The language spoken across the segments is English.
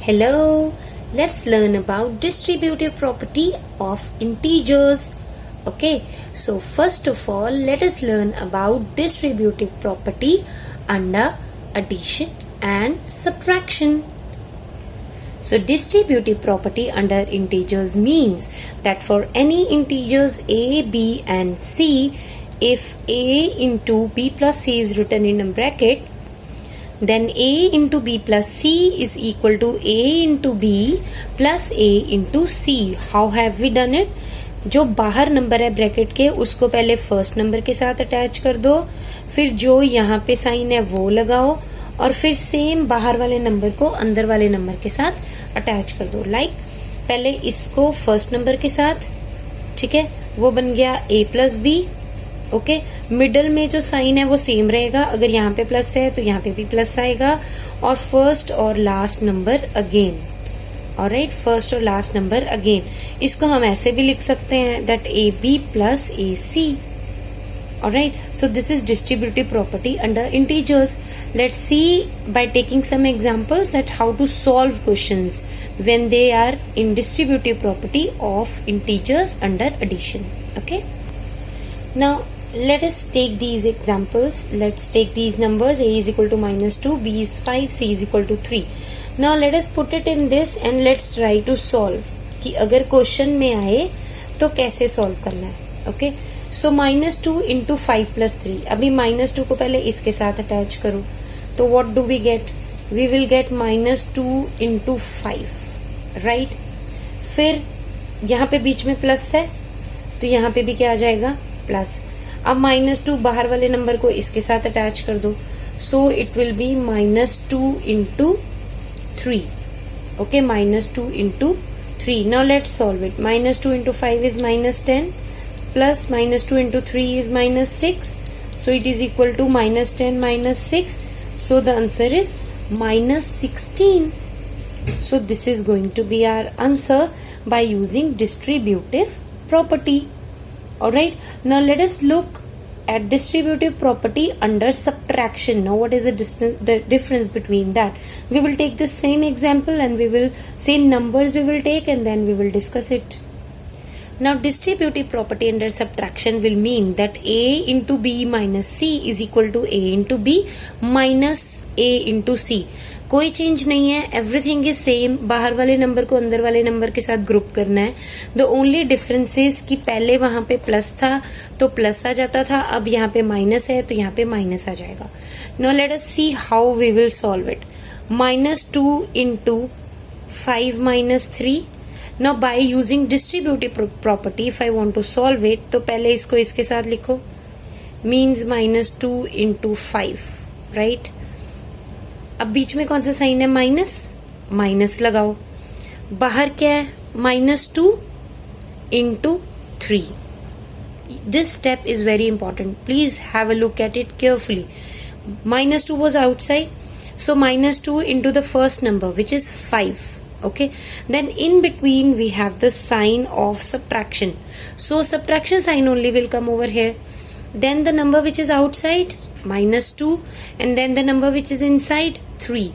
Hello, let's learn about distributive property of integers. Okay, so first of all, let us learn about distributive property under addition and subtraction. So distributive property under integers means that for any integers a, b and c, if a into b plus c is written in a bracket, then a into b plus c is equal to a into b plus a into c. How have we done it? जो बाहर number है bracket के उसको पहले first number के साथ attach कर दो, फिर जो यहाँ पे साइन है वो लगाओ और फिर सेम बाहर वाले नंबर को अंदर वाले नंबर के साथ अटैच कर दो. लाइक पहले इसको फर्स्ट नंबर के साथ, ठीक है, वो बन गया a plus B. Okay, middle में जो साइन है वो सेम रहेगा. अगर यहाँ पे प्लस है तो यहाँ पे भी प्लस आएगा और फर्स्ट और last number again. Alright, first और लास्ट नंबर अगेन. इसको हम ऐसे भी लिख सकते हैं that A B plus A C. Alright, so this is distributive property under integers. Let's see by taking some examples that how to solve questions when they are in distributive property of integers under addition. Okay. Now let us take these examples. Let's take these numbers. A is equal to -2, B is 5, C is equal to 3. Now let us put it in this and let's try to solve. कि अगर question में आए तो कैसे solve करना है. Okay, सो -2 into 5 plus 3. अभी -2 को पहले इसके साथ अटैच करो तो what do we get? We will get -2 into 5. Right, फिर यहाँ पे बीच में प्लस है तो यहाँ पे भी क्या आ जाएगा? प्लस. अब -2 बाहर वाले नंबर को इसके साथ अटैच कर दो, so it will be -2 into 3. Okay, -2 into 3. Now let's solve it. -2 into 5 is -10 plus -2 into 3 is -6, so it is equal to -10 minus 6, so the answer is -16. So this is going to be our answer by using distributive property. Alright, now let us look at distributive property under subtraction. Now what is the difference between that? We will take the same example and same numbers we will take and then we will discuss it. Now distributive property under subtraction will mean that a into b minus c is equal to a into b minus a into c. कोई change नहीं है, everything is same. बाहर वाले number को अंदर वाले number के साथ ग्रुप करना है. द ओनली डिफरेंस इज कि पहले वहां पे प्लस था तो प्लस आ जाता था, अब यहाँ पे माइनस है तो यहाँ पे माइनस आ जाएगा. Now let us see how we will solve it. -2 into 5 minus 3. Now by using distributive property, if I want to solve it, तो पहले इसको इसके साथ लिखो. Means -2 into 5, right? अब बीच में कौन सा साइन है? माइनस. माइनस लगाओ. बाहर क्या है? -2 into 3. This step is very important. Please have a look at it carefully. -2 was outside, so -2 into the first number, which is 5. Okay, then in between we have the sign of subtraction, so subtraction sign only will come over here. Then the number which is outside, -2, and then the number which is inside, 3.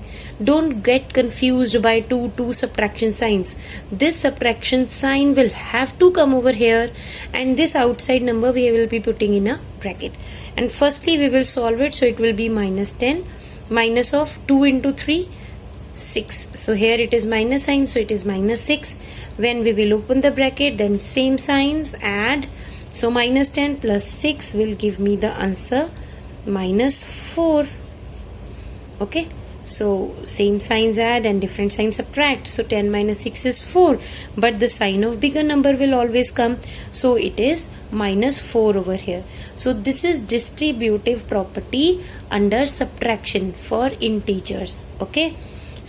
Don't get confused by two subtraction signs. This subtraction sign will have to come over here and this outside number we will be putting in a bracket. And firstly we will solve it, so it will be -10 minus of 2 into 3, 6. So here it is minus sign, so it is -6. When we will open the bracket, then same signs add, so -10 plus 6 will give me the answer -4. Okay, so same signs add and different signs subtract, so 10 minus 6 is 4, but the sign of bigger number will always come, so it is -4 over here. So this is distributive property under subtraction for integers. Okay,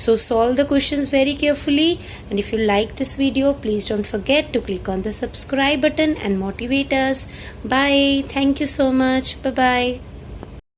so solve the questions very carefully, and if you like this video, please don't forget to click on the subscribe button and motivate us. Bye. Thank you so much. Bye bye.